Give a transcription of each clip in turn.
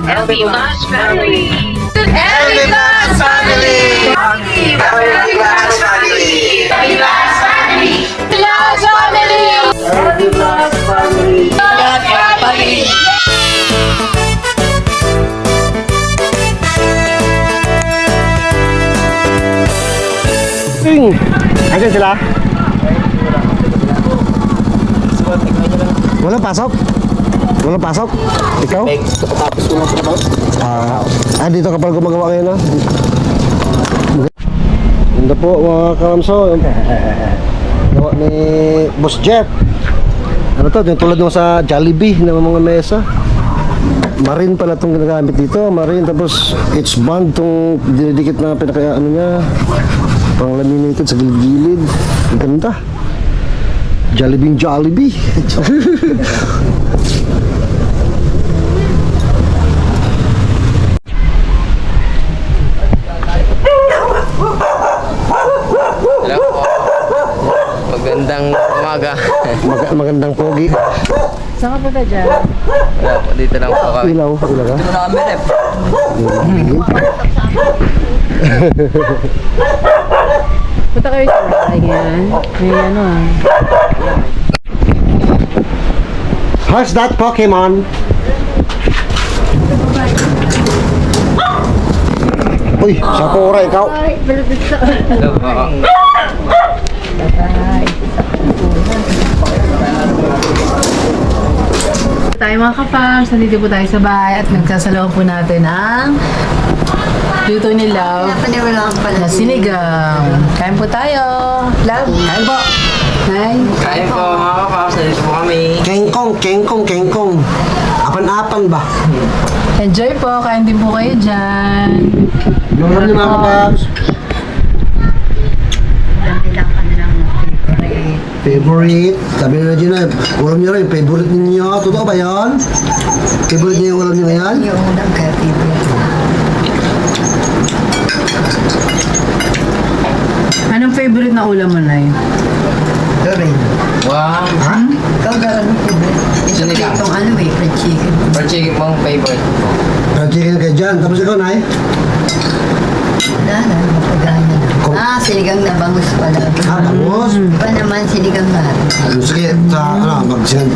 LB Plus Family! LB Plus Family! LB Plus Family! LB Plus Family! Plus Family! LB Plus Family! Plus Family! Ayan sila? Walang pasok? Walang pasok? Ikaw? Tapos ko lang sa trabaho. Dito kapag gumagawa ngayon na. Ganda po mga kamso. Gawa ni Boss Jeff. Ano to? Yung tulad nung sa Jollibee ng mga mesa. Marine pala itong ginagamit dito. Marine tapos H-band itong dinidikit na pinaka ano niya. Pang laminated sa gilid-gilid. Ang ganda. Jollibee. Hello po. Magandang umaga. Magandang pogi. Saan ka punta dyan? Wala po, dito lang po kami. Ilaw ka. Dito na kami, rep. Punta kayo sa bahay ngayon. May ano ah. How's that Pokemon? Uy, Sakura, ikaw. Ay, balapit sa... Hello po. Tayo mga kapams, nandito po tayo sa bahay at nagsasalaw po natin ang luto ni Love na sinigang. Kain po tayo. Love, kain po. Kain. Kain po mga kapaps, nandito po kami. Kengkong. Apan-apan ba? Enjoy po, kain din po kayo dyan. Alam niyo mga kapaps. Favorite. Sabi na dyan na, ulam niyo rin, favorite ninyo. Totoo ba yan? Favorite niyo yung ulam niyo ngayon? Yung ulam kaya favorite. Anong favorite na ulam mo na yun? Wow. Ha? Ikaw gano'n ang favorite. Sinigang. Itong ano eh, fried chicken. For chicken pong favorite. Chicken kayo dyan. Tapos ikaw, Nay? Wala na, mapagana na. Sinigang na bangus pala. Bangus? Iba naman sinigang na. Sige,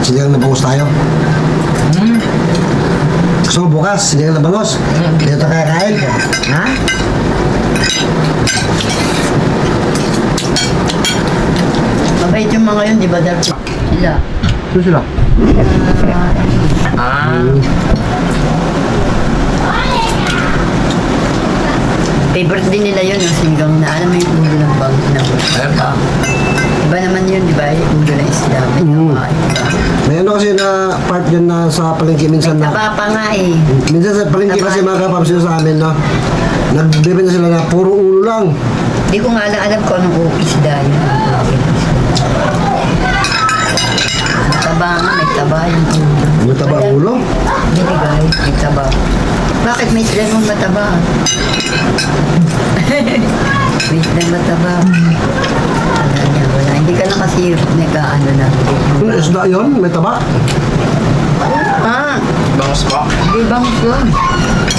sinigang na bangus tayo. Gusto mo bukas, sinigang na bangus? Dito tayo kakain? Ha? Mabait yung mga yun, di ba? Dapat sila. Sino sila? Favorite din nila yun, yung sinigang na. Alam mo yung ulo ng bangus na ulo. Alam po. Iba naman yun, di ba? Yung ulo ng isla. May taba, iba. May ano kasi na part yun na sa palengke minsan na. Taba pa nga eh. Minsan sa palengke kasi mga kapapos yun sa amin na nagbibenta sila na puro ulo lang. Di ko nga lang alam kung anong isda yun. Taba nga, may taba yung ulo. May taba ang ulo? Binigay, may taba. Bakit may isla mong mataba? May isla mataba. Wala. Hindi ka na kasi nag-ano na. Yung isda yun? May taba? Bangus po. Hindi bang yun?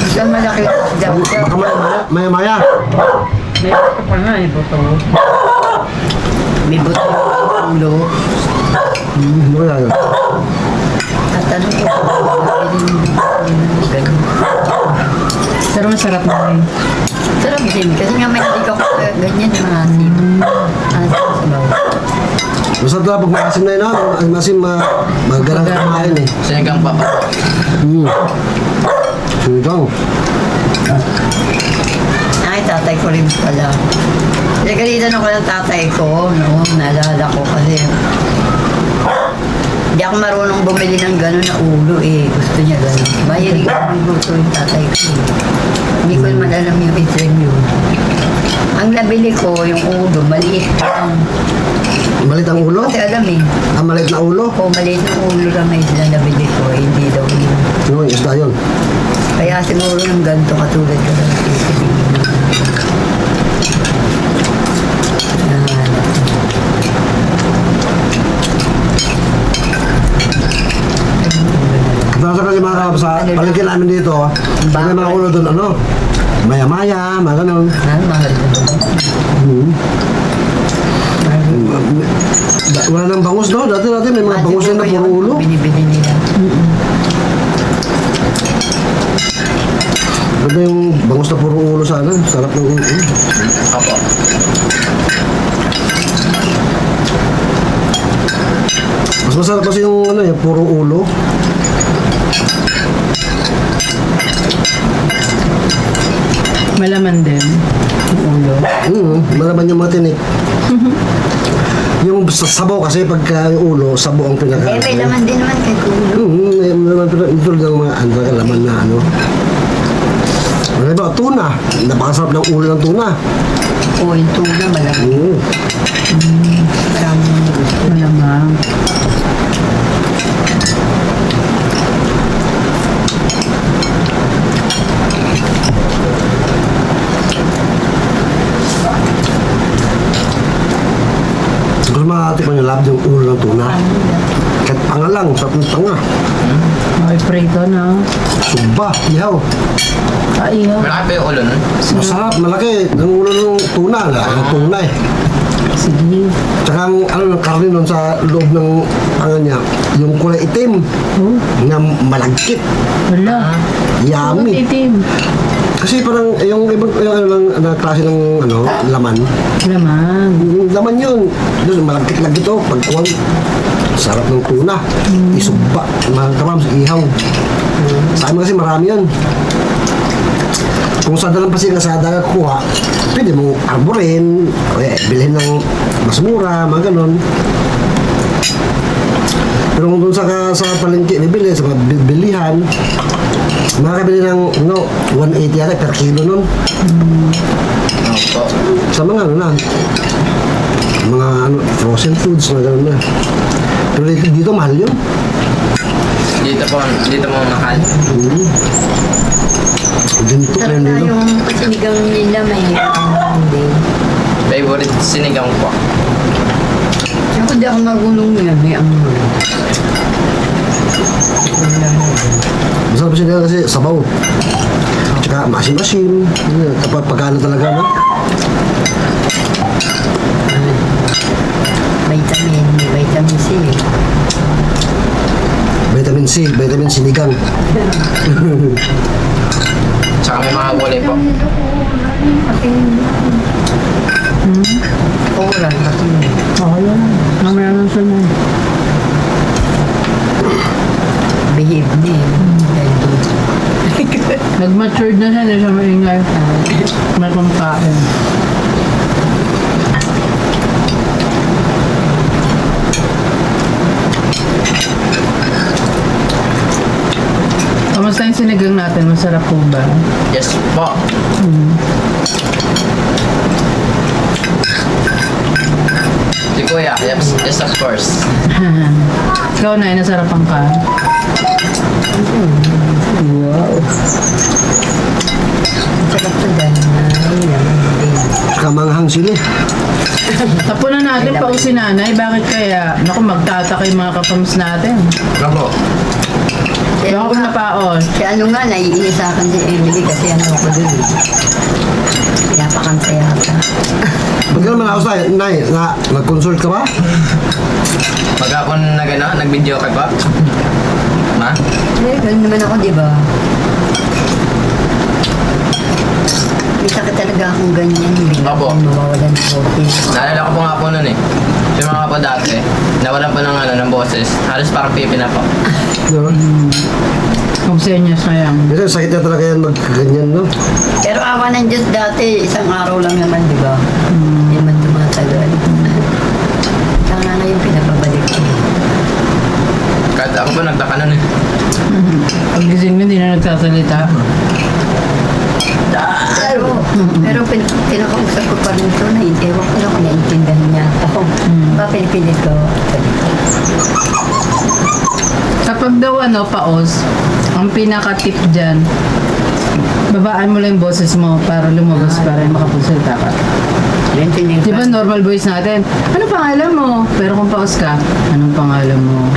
Isla malaki ang isda. Baka maya-maya. May ito pa nga eh, buto. May buto ang ulo. Ano kaya yun? At ano ko, ganun. Pero masarap na rin. Sarap din. Kasi nga may hindi ka ganyan yung mga asin. Asin sa bawah. Basta ito pag maasim na yun, no? Ang maasim, magalang kumain eh. Sinigang pa po. Sinigang. Ay, tatay ko rin pala. Nagalitan ako ng tatay ko, no? Naalala ko kasi hindi ako marunong bumili ng gano'n na ulo eh. Gusto niya gano'n. Mahilig ako luto yung tatay ko. Hindi ko naman alam yung itlog yun. Ang nabili ko, yung ulo, maliit lang. Malit ang ulo? Kasi alam eh. Ang malit na ulo? Kung maliit ng ulo lang may isla nabili ko, eh, hindi daw yun. Yung isda yun. Kaya siguro ng ganito katulad ko ng Nasa kasi mga Tapos sa palengke namin dito, may mga ulo doon, ano, maya-maya, mga ganun. Mahal na ba? Wala nang bangus, no? Dati may mga bangus na puro ulo. Binibili nila. Ganda yung bangus na puro ulo sana. Sarap ng ulo. Opo. Mas masarap kasi yung ano, yung puro ulo. Malaman din. Ulo. Malaman yung mga tinik. Yung sabaw kasi pagka yung ulo, sabaw ang pinaka. May laman din naman kay Kulo. May laman ito ng mga laman na ano. Ano ba? Tuna. Napakasarap ng ulo ng tuna. O, yung tuna malamang. Maraming gusto. Malamang. Gusto makatikman yung lab yung ulo ng tuna. Kahit panga lang, sarap ng tanga. Okay, prito na. Sumba, ihaw. Kaihaw. Malaki pa yung ulo nun. Masarap, malaki. Ang ulo ng tuna. Ang tuna eh. Sige. Tsaka ang ano ng karne nun sa loob ng ano niya, yung kulay itim Oh, na malagkit, wala. yummy. Itim. Kasi parang yung ibang yung ano lang na klase ng ano, laman. Laman. Yung laman yun. Doon malagkit-lagkit oh, pagkuhan. Sarap ng tuna. Isugba. Mga kamam, ihaw. Sa amin kasi marami yan. Kung sa dalang pasig sa dagat kuha, pwede mong arborin, o bilhin ng mas mura, mga ganon. Pero kung doon sa palengke bibili, sa mga bilihan, makakabili ng 180 yata per kilo nun. Opo. Sa mga ano na, mga ano, frozen foods, mga ganon na. Pero dito mahal yun. Dito mo mahal. Ganito Sarap na na nila. yung sinigang nila may hindi. Favorite sinigang po. Ako di ako marunong yan. May ang Masarap siya kasi sabaw. Tsaka masim-masim. Kapag pagkano talaga na. vitamin, may vitamin C. Vitamin C, vitamin sinigang. Tsaka may mga gulay po. Oral, kasi Okay yan. Mamaya lang siya na. behave na eh. Dahil dito. Nag-matured na siya, hindi siya maingay. May kumakain. Kamusta yung sinigang natin? Masarap po ba? Yes po. Si Kuya, yes of course. Ikaw na, nasarapan ka. Sarap to dahil na din. Tsaka manghang sili. Tapunan natin pa si nanay. Bakit kaya? Naku, magtataka yung mga kapams natin. Bravo. Si Baka ano kung nga, napaon. si ano nga, naiinis sa akin si Emily kasi ano ako dun eh. Pinapakanta yata. Ba't ka naman ako sa'yo? Nay, nag-consult ka ba? Pag ako nag-video ka ba? Ma? Eh, ganun naman ako, di ba? May sakit talaga akong ganyan. Bigla Opo. akong mawawalan ng boses. Naalala ko po nga po nun eh. Yung mga po dati, nawalan po ng boses. Halos parang pipi na po. No? Obsenyas na yan. Kasi sakit na talaga yan magkaganyan, no? Pero awa ng Diyos dati, isang araw lang naman, di ba? Hindi man tumatagal. Saka nga ngayon pinapabalik ko. Kahit ako po nagtaka nun eh. Paggising mo, hindi na nagsasalita. Pero pinakausap ko pa rin ito, ewan ko lang kung naiintindihan niya ako. Pinipilit ko. Kapag daw paos, ang pinaka-tip dyan, babaan mo lang yung boses mo para lumabas para makapagsalita ka. Naintindihan Di ba normal voice natin? Ano pangalan mo? Pero kung paus ka, anong pangalan mo?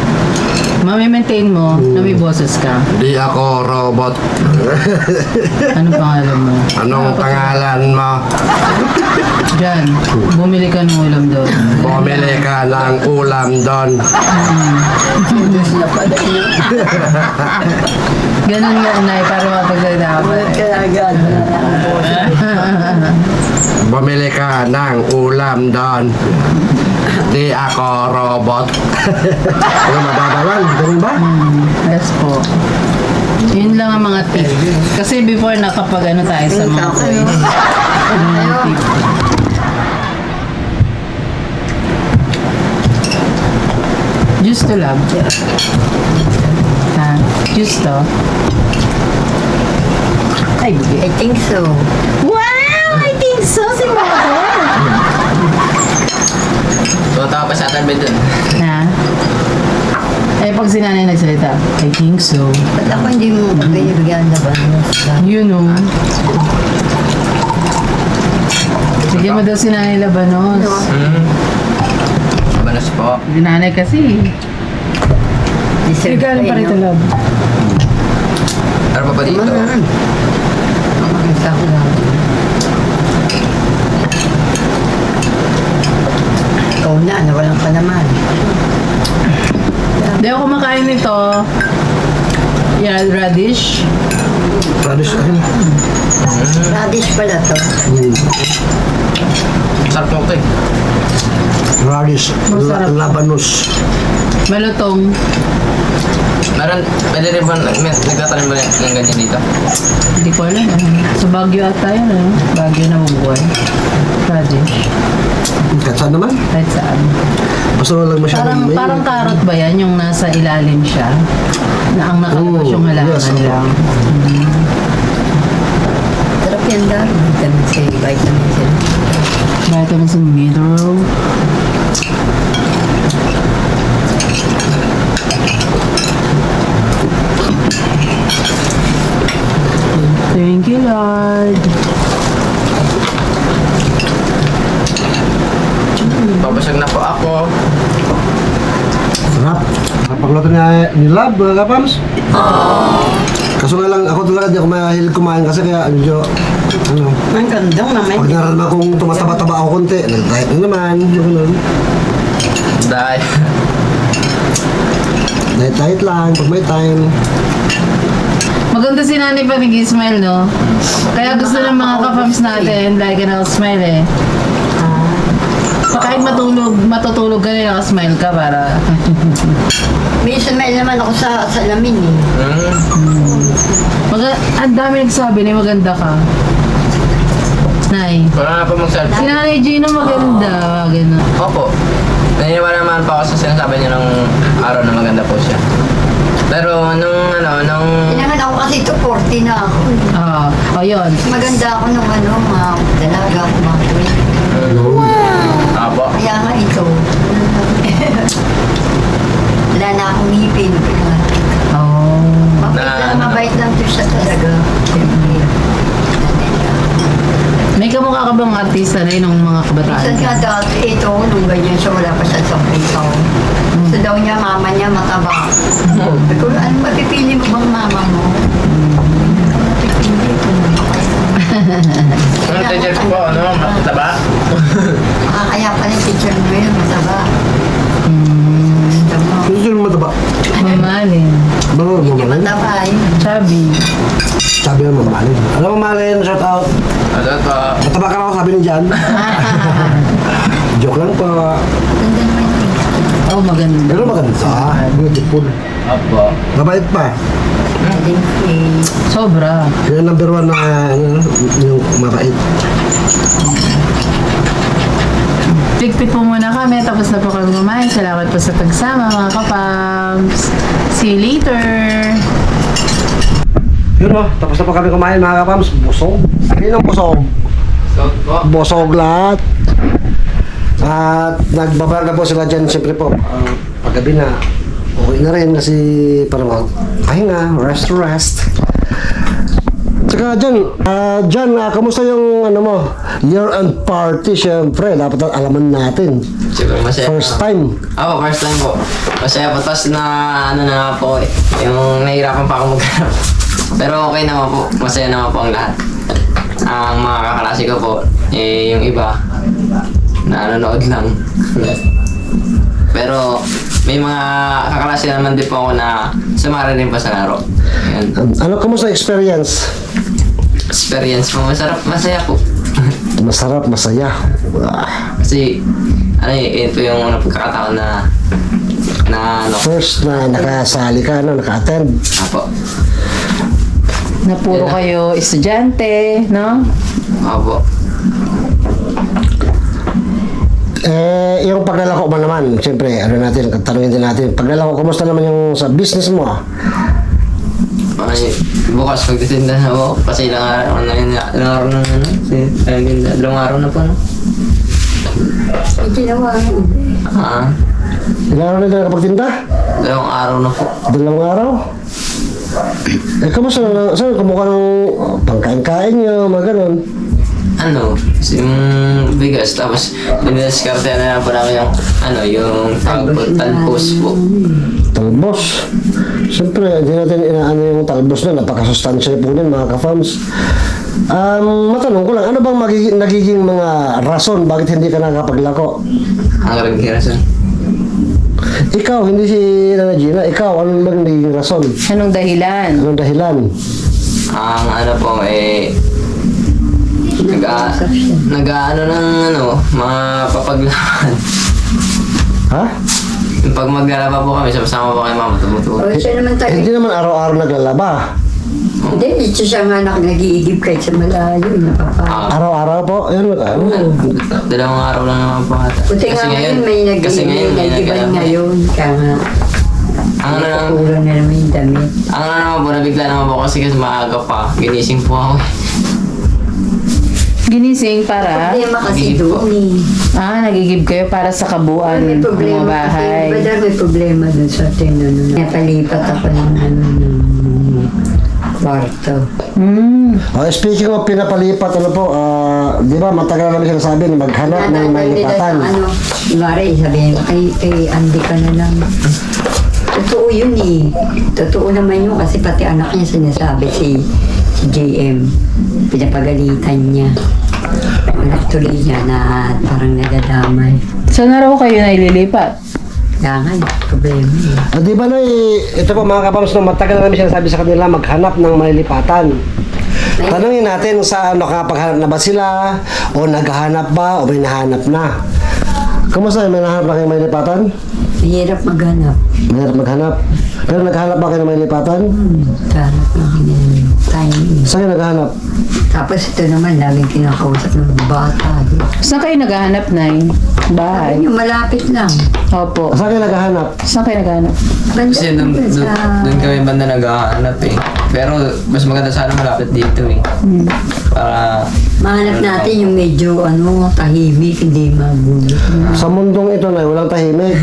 Mami-maintain mo na may boses ka. Di ako robot. Anong pangalan mo? Anong pangalan mo? Diyan, bumili ka ng ulam doon. Bumili ka ng ulam doon. Ganun nga, Nay, para mapagsalita ka. Kaya agad. Bumili ka ng ulam doon. Di ako robot. Ano, mababa lang? Ganun ba? Yes po. Yun lang ang mga tip. Kasi before nakapag ano tayo sa mga voice. Mga tip. Just to love. Ha? Just to. Ay, I think so. wow! I think so, si Mother. Tumatawa pa sa atin ba dun? Ha? Eh, pag si nanay nagsalita, I think so. Ba't ako hindi mo binibigyan na ba? You know. Sige mo daw si nanay Labanos. Mabanas po. Si nanay kasi. Deserve Galing pa rito, love. Ano pa ba dito? Makita ko lang. Ikaw na, nawalan ka naman. Hindi ako kumakain nito. Yeah, radish. Radish ka rin. Radish pala to. Sarap mo ito eh. Radish. Masarap. Labanos. Malutong. Meron, pwede rin ba, nagtatanim ba ng ganyan dito? Hindi ko alam. Sa Baguio ata yun, ano? Baguio na bubuhay. Radish. Kahit saan naman? Kahit saan. Basta walang masyadong may. Parang carrot ba yan? Yung nasa ilalim siya? Na ang nakalabas yung halaman yes, oo. lang. Sarap yan dahil. Vitamin C, vitamin C. Vitamins and mineral. Thank you, Lord. Babasag na po ako. Sarap. Napagluto niya ni Lab, mga kapams. Kaso nga lang, ako talaga di ako mahilig kumain kasi kaya medyo, ano, Ang gandang naman. pag nararamdaman kong tumataba-taba ako konti, nag-diet na naman, ganun. Dahil, Diet lang, pag may time. Maganda si Nanay pa nag-smile, no? Kaya gusto ng mga ka-fams natin, like and smile eh. Kahit matutulog ka nila, smile ka para... Minsan may naman ako sa salamin eh. Ang dami nagsabi na maganda ka. Nay. wala na po Si mag-selfie. Nanay Gina maganda. Ganun. Opo. Naniniwala naman po ako sa sinasabi niya ng araw na maganda po siya. Pero nung Kailangan ako kasi ito 40 na ako. Oh, yun. Maganda ako nung mga dalaga, mga tuwing. Apo. Kaya nga ito. Wala na akong ngipin. Oh. Mabait lang ito siya talaga. Siyempre. May kamukha ka bang artista na nung mga kabataan? Minsan nga dati ito, nung ganyan siya, wala pa siya sa ikaw. So daw niya, mama niya mataba. Sabi ko, ano mapipili mo bang mama mo? Mapipili ko. Ano teacher ko po, ano? Mataba? Kaya pala yung teacher mo yun, mataba. Hindi sila mataba. Mamalin. Mga Hindi mamalin. mataba yun. Chubby. Sabi ng mamalin. Alam mo mamalin, shout out. Ano po? Mataba ka na ako, sabi ni Jan. Joke lang po. Ganda naman yun. Oh, maganda. Pero maganda. Beautiful. Opo. Mabait pa. Galing eh. Sobra. Yung number one na yung mabait. Pigpit po muna kami, tapos na po kami kumain. Salamat po sa pagsama, mga kapams. See you later. Yun o, tapos na po kami kumain mga kapams. Busog. Sabi ng busog. So po. Busog lahat. At nagbabayag na po sila dyan. Siyempre po, paggabi na, uwi na rin kasi para pahinga, rest. Tsaka Jan, kamusta yung ano mo? Year-end party, syempre. Dapat alaman natin. Siguro masaya. First time. Ako, first time po. Masaya po. Tapos na, ano na po eh. Yung nahihirapan pa ako maghanap. Pero okay naman po. Masaya naman po ang lahat. Ang mga kaklase ko po, eh, yung iba, nanonood lang. Pero may mga kaklase naman din po ako na sumara rin pa sa laro. Ayan. Ano, kamusta experience? Experience po. Masaya po. Masarap, masaya. Kasi, ano eh, ito yung pagkakataon na ano, First na nakasali ka, no? Naka-attend. apo. Na puro kayo estudyante, no? Apo. Yung paglalako mo naman, siyempre, ano natin, tanungin din natin, paglalako, kumusta naman yung sa business mo? Ay, bukas pagtitinda na ako kasi ilang araw na yun. Ilang araw na ano? Dalawang araw na po, no? Ginawa ko. Ilang araw na din nakapagtinda? Dalawang araw na po. 2 araw? Kamusta na, saan kumuha ng pangkain-kain nyo, mga ganun? Ano, yung bigas, tapos dinidiskarte na lang po namin yung, ano, yung talpos po. Talbos. Siyempre, hindi natin inaano yung talbos na, napakasustansya po nun, mga ka-farms. Matanong ko lang, ano bang nagiging mga rason bakit hindi ka nakapaglako? Ang rin-kirasan. Ikaw, hindi si Nana Gina, ikaw, ano bang nagiging rason? Anong dahilan? Anong dahilan? Ang ano po, eh, nag-ano ng ano, mapapaglaban. Ha? Pag maglalaba po kami, sama po kay mama, tumutuwa. O, siya naman tayo. Hindi naman araw-araw naglalaba. Hindi, ito siya nga nag-iigib kahit sa malayo. Napapala. Araw-araw po, ayun, Dalawang araw lang naman po ata. Buti nga ngayon may kasi ngayon may nag-iigiban nag-ano. ngayon. Kaya nga, Ang ano lang, kulang na naman yung damit. ang ano naman po, nabigla naman po kasi maaga pa. Ginising po ako. Ginising para? Problema kasi Gigib po. doon eh. Nagigib kayo para sa kabuuan May ng problema mga bahay. kasi, badar may problema dun sa atin, ano, napalipat ako ng ano, ng kwarto. Speaking of pinapalipat, ano po, di ba matagal na namin sinasabi na maghanap ng may lipatan. Ano, Mare, sabihin ko, kay Andy ka na lang. Totoo yun eh. Totoo naman yun kasi pati anak niya sinasabi si JM. Pinapagalitan niya. Anak tuloy niya na parang nadadamay. Saan na raw kayo na ililipat? Kailangan, problema eh. Di ba na ito po mga kapams, no, matagal na namin sinasabi sa kanila maghanap ng may lipatan. Tanungin natin sa nakapaghanap na ba sila, o naghahanap ba, o may nahanap na. Kumusta? May nahanap na kayo may lipatan? Mahirap maghanap. Mahirap maghanap. Pero naghahanap ba kayo ng may lipatan? Hanap ng timing. Saan kayo naghahanap? Tapos ito naman, laging kinakausap ng bata. Saan kayo naghahanap, Nay? Bahay? Yung malapit lang. Opo. Saan kayo naghahanap? Saan kayo naghahanap? Banda Kasi doon kami banda naghahanap eh. Pero mas maganda sana malapit dito eh. Para Mahanap natin yung medyo tahimik, hindi magulo. Sa mundong ito na walang tahimik.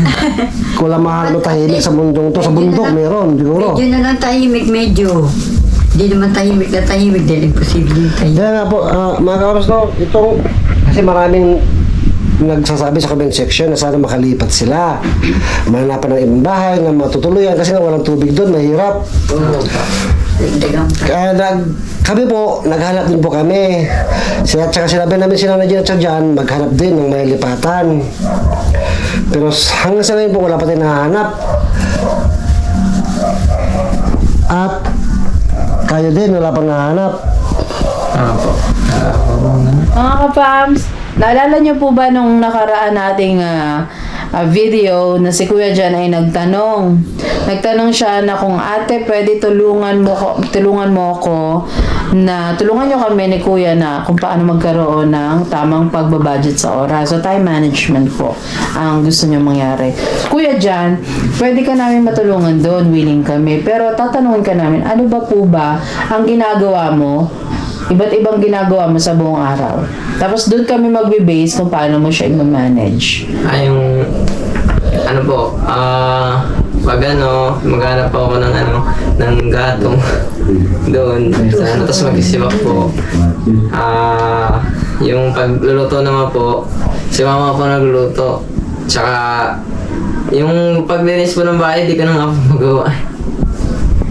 Walang mahal na tahimik sa mundong to. Sa bundok meron, siguro. Medyo na lang tahimik, medyo. Hindi naman tahimik na tahimik dahil imposible yung tahimik. Kaya nga po, mga kaoras no, itong, kasi maraming nagsasabi sa comment section na sana makalipat sila. Mahanapan ng ibang bahay na matutuluyan kasi nga walang tubig doon, mahirap. Dagdagang pa. Kaya kami po, naghanap din po kami. Tsaka sinabi namin sila na dyan at dyan, maghanap din ng may lipatan. Pero hanggang sa ngayon po, wala pa tayong nahanap. At kayo din, wala pang nahanap. po. Mga ka-fams, naalala niyo po ba nung nakaraan nating video na si Kuya Jan ay nagtanong. Nagtanong siya na kung ate pwede tulungan mo ako na tulungan niyo kami ni Kuya na kung paano magkaroon ng tamang pagbabudget sa oras. So time management po ang gusto niyo mangyari. Kuya Jan, pwede ka namin matulungan doon, willing kami. Pero tatanungin ka namin, ano ba po ba ang ginagawa mo? Iba't ibang ginagawa mo sa buong araw. Tapos doon kami magbe-base kung paano mo siya i-manage. Yung ano po, pag maghanap po ako ng gatong. doon sa ano, tapos mag-isibak po. Yung pagluluto naman po, si mama po nagluluto. Tsaka, yung paglinis po ng bahay, di ko na nga po magawa.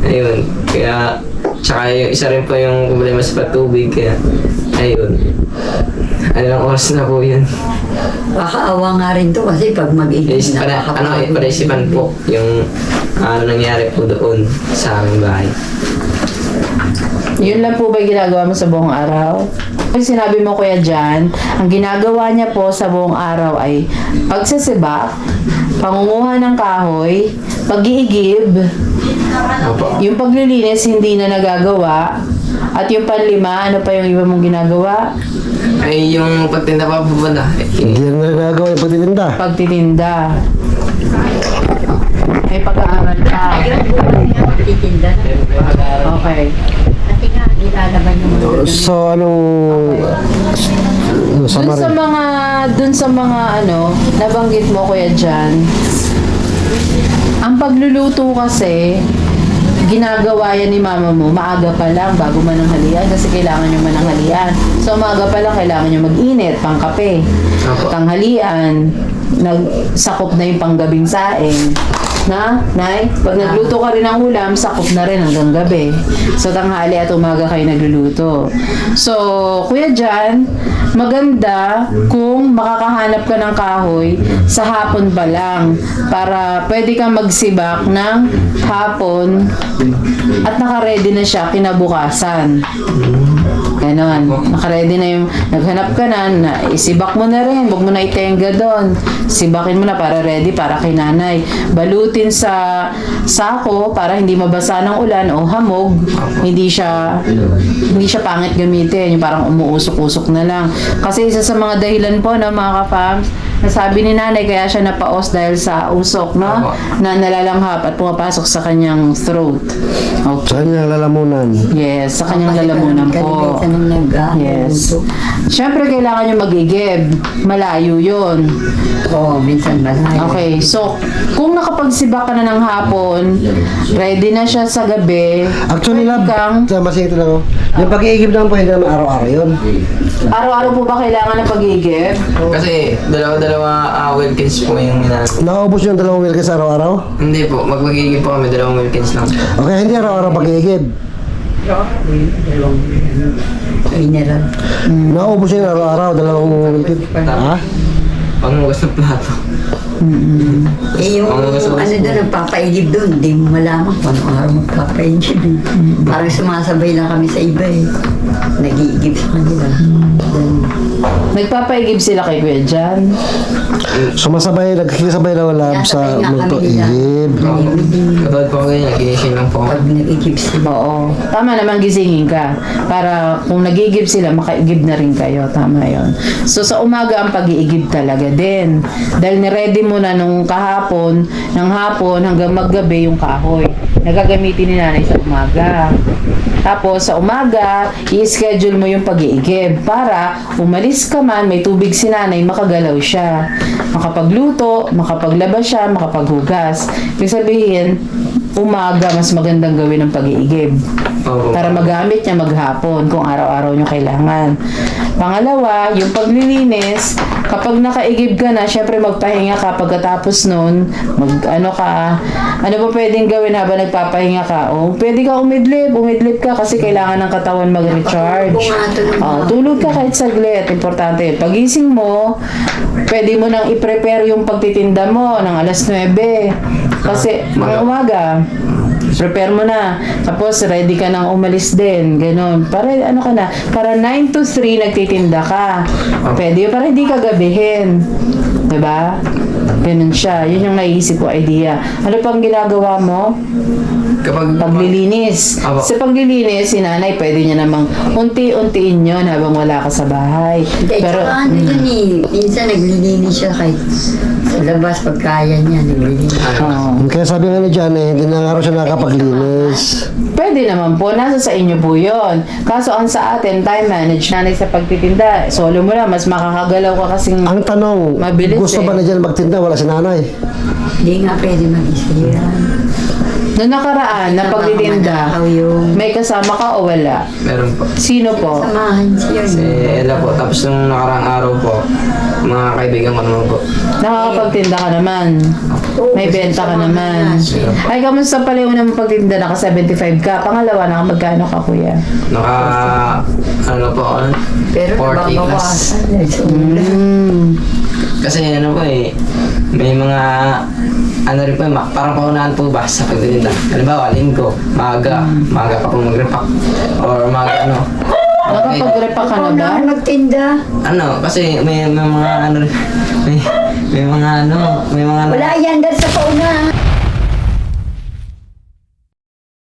Ayun, kaya, tsaka yung isa rin po yung problema sa patubig, kaya, ayun. Ilang oras na po yun. Kakaawa nga rin to kasi pag mag-igib na Panaisipan po yung ano nangyari po doon sa aming bahay. Yun lang po ba yung ginagawa mo sa buong araw? Yung sinabi mo, Kuya Jan, ang ginagawa niya po sa buong araw ay pagsasibak, pangunguha ng kahoy, pag-iigib, Opo. yung paglilinis hindi na nagagawa, at yung panlima, ano pa yung iba mong ginagawa? Ay, yung pagtinda pa po ba na? Hindi yan nagagawa yung pagtitinda. Pagtitinda. May pag-aaral ka. titinda na. Okay. Kasi nga, nilalaban yung mga So, anong summary? Dun sa mga nabanggit mo, Kuya Jan, ang pagluluto kasi, ginagawa yan ni mama mo, maaga pa lang bago mananghalian kasi kailangan nyo mananghalian. So, maaga pa lang kailangan nyo mag-init, pang kape. Opo. Tanghalian, nagsakop na yung panggabing saing. Na, Nay? Pag nagluto ka rin ng ulam, sakop na rin hanggang gabi. So, tanghali at umaga kayo nagluluto. So, Kuya Jan, maganda kung makakahanap ka ng kahoy sa hapon pa lang para pwede kang magsibak ng hapon at naka-ready na siya kinabukasan. Ganon. Naka-ready na yung naghanap ka na isibak mo na rin. Huwag mo na itenga doon. Sibakin mo na para ready para kay nanay. Balutin sa sako para hindi mabasa ng ulan o hamog. Hindi siya pangit gamitin. Yung parang umuusok-usok na lang. Kasi isa sa mga dahilan po ng mga ka-fams, nasabi ni nanay kaya siya napaos dahil sa usok, no? Na nalalanghap at pumapasok sa kanyang throat. Okay. Sa kanyang lalamunan. Yes, sa kanyang lalamunan po. Yes. Siyempre, kailangan nyo mag-igib. Malayo yun. Oo, minsan malayo. Okay, so, kung nakapagsibak ka na ng hapon, ready na siya sa gabi, Actually, lab, sa masingit lang ako. Yung pag-iigib naman po, hindi naman araw-araw yun. araw-araw po ba kailangan ng pag-igib? Kasi dalawa Wilkins po yung Nakaubos yung 2 Wilkins araw-araw? Hindi po, magpagigib po kami 2 Wilkins lang. Okay, hindi araw-araw pag-iigib. Mineral. Nakaubos yung araw-araw, 2 Wilkins. Ha? Pangugas ng plato. Eh yung ano doon, nagpapaigib doon, hindi mo malaman kung anong araw magpapaigib. Parang sumasabay lang kami sa iba eh. Nag-iigib sa kanila. Nagpapaigib sila kay Kuya Jan. Sumasabay, nagkikisabay na wala sa magto-igib. Katulad po ngayon, naginising lang po Pag ako. nag-igib sila. Oo. Tama naman gisingin ka. Para kung nag-iigib sila, makaigib na rin kayo. Tama yon. So sa umaga ang pag-iigib talaga din. Dahil ni-ready mo na nung kahapon, ng hapon hanggang maggabi yung kahoy. Nagagamitin ni nanay sa umaga. Tapos sa umaga, i-schedule mo yung pag-iigib para umalis ka man, may tubig si nanay, makagalaw siya. Makapagluto, makapaglaba siya, makapaghugas. Ibig sabihin, umaga mas magandang gawin ang pag-iigib. Opo. Para magamit niya maghapon kung araw-araw niyo kailangan. Pangalawa, yung paglilinis, kapag nakaigib ka na, syempre magpahinga ka pagkatapos nun, ano ba pwedeng gawin habang nagpapahinga ka? O, pwede ka umidlip ka kasi kailangan ng katawan mag-recharge. Tulog ka kahit saglit, importante. Pagising mo, pwede mo nang i-prepare yung pagtitinda mo ng alas 9. Kasi, mga umaga, prepare mo na. Tapos, ready ka nang umalis din. Ganon. Para, para 9 to 3 nagtitinda ka. Pwede, para hindi ka gabihin. Diba? Ganon siya. Yun yung naisip ko idea. Ano pang ginagawa mo? Kapag Paglilinis. Apo. Sa paglilinis, si nanay, pwede niya namang unti-untiin yun habang wala ka sa bahay. Hindi, tsaka ano yun eh. Minsan naglilinis siya kahit sa labas pag kaya niya, naglilinis. Oo. Kaya sabi nga ni Jan hindi na nga raw siya nakapaglinis. Pwede naman po, nasa sa inyo po yun. Kaso ang sa atin, time manage, nanay sa pagtitinda, solo mo lang, mas makakagalaw ka kasing Ang tanong, Mabilis gusto eh. ba na Jan magtinda? Wala si nanay. Hindi nga pwede mag-isa yan. Noong nakaraan, na pagtitinda, Ako yung may kasama ka o wala? Meron po. Sino po? samahan siya. Si Ella po. Tapos nung nakarang araw po, mga kaibigan ko naman po. Nakakapagtinda ka naman. May benta ka naman. Ay, kamusta pala yung unang pagtinda? Naka 75 ka. Pangalawa, naka magkano ka, kuya? Naka, ano po, Pero 40 plus. nababawasan. Kasi ano po may mga, ano rin po parang paunahan po ba sa pagtitinda. Halimbawa, linggo, maaga ka po mag-repack. Or maaga ano. Nakapag-repa ka na ba? Magtinda. Ano, kasi may mga ano rin, may mga ano, may mga Wala yan dahil sa pauna.